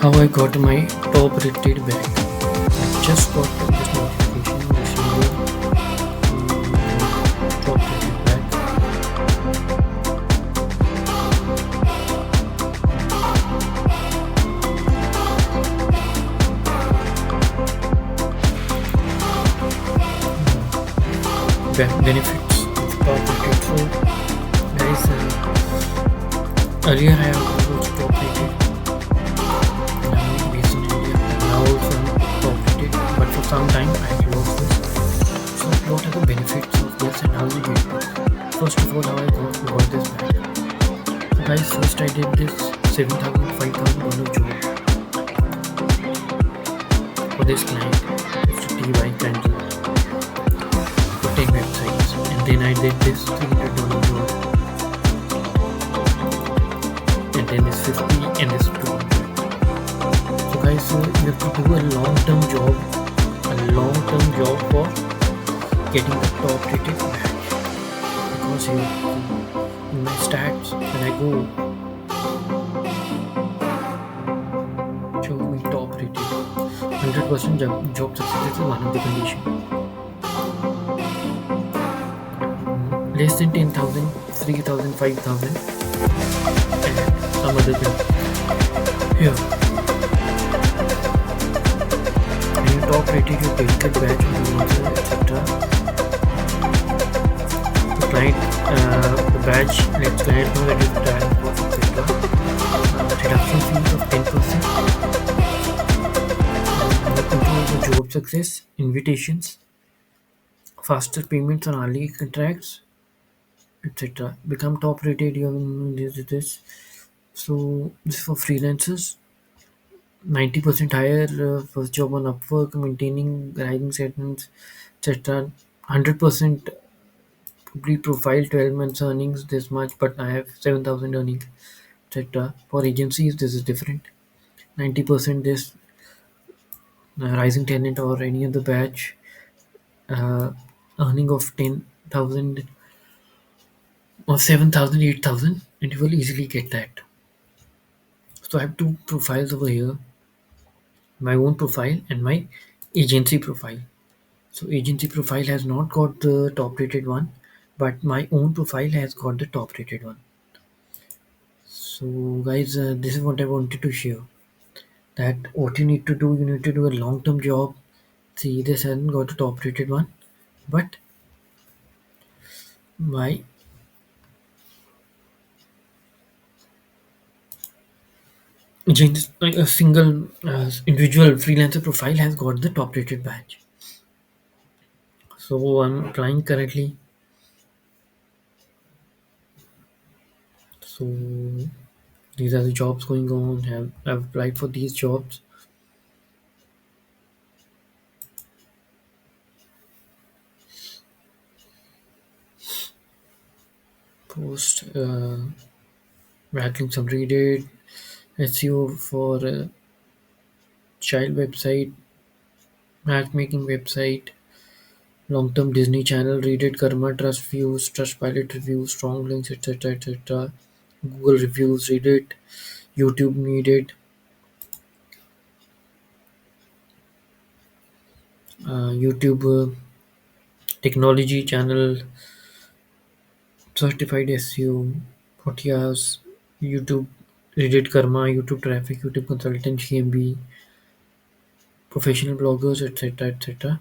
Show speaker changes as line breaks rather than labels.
How I got my top rated bag. I just got this notification this email top rated bag. Benefits of top rated. So guys, earlier I was top rated and I'm based in India. Now also I'm top rated, but for some time I lost this. So what are the benefits of this and how we get it? First of all, how I got this bag. So guys, first I did this 7,000, $5,000 job for this client. It's a TY candle for 10 websites. And then I did this $300 job. And then this 50 and this 200. So guys, so you have to do a long-term job for getting the top rated badge. Because here in my stats, when I go show me top rated, 100% job success is one of the condition. Less than 10,000, 3,000, 5,000, and some other thing. Here, when you top rated, you get the badge on the user, etc. The client, the badge lets client know that you trial course, etc. Reduction fees of 10%. Control the job success, invitations, faster payments on hourly contracts, etc. Become top rated. You this. So this is for freelancers. 90% higher first job on Upwork, maintaining rising settings, etc. 100% complete profile, 12 months earnings this much, but I have 7,000 earnings, etc. For agencies, this is different. 90% this rising talent or any other batch, uh, earning of 10,000 or 7,000, 8,000, and you will easily get that. So I have two profiles over here, my own profile and my agency profile. So agency profile has not got the top rated one, but my own profile has got the top rated one. So guys, this is what I wanted to share. That what you need to do a long term job. See, this hasn't got a top rated one, but my like a single individual freelancer profile has got the top rated badge. So I'm applying currently. So these are the jobs going on. I've applied for these jobs. Post rattling some read it. SEO for child website, matchmaking website, long-term Disney Channel, Reddit, Karma, Trust Views, Trust Pilot reviews, strong links, etc., etc. Google reviews, Reddit, YouTube needed, YouTube technology channel, certified SEO, 40 hours, YouTube, Reddit, Karma, YouTube traffic, YouTube consultant, GMB, professional bloggers, etc., etc.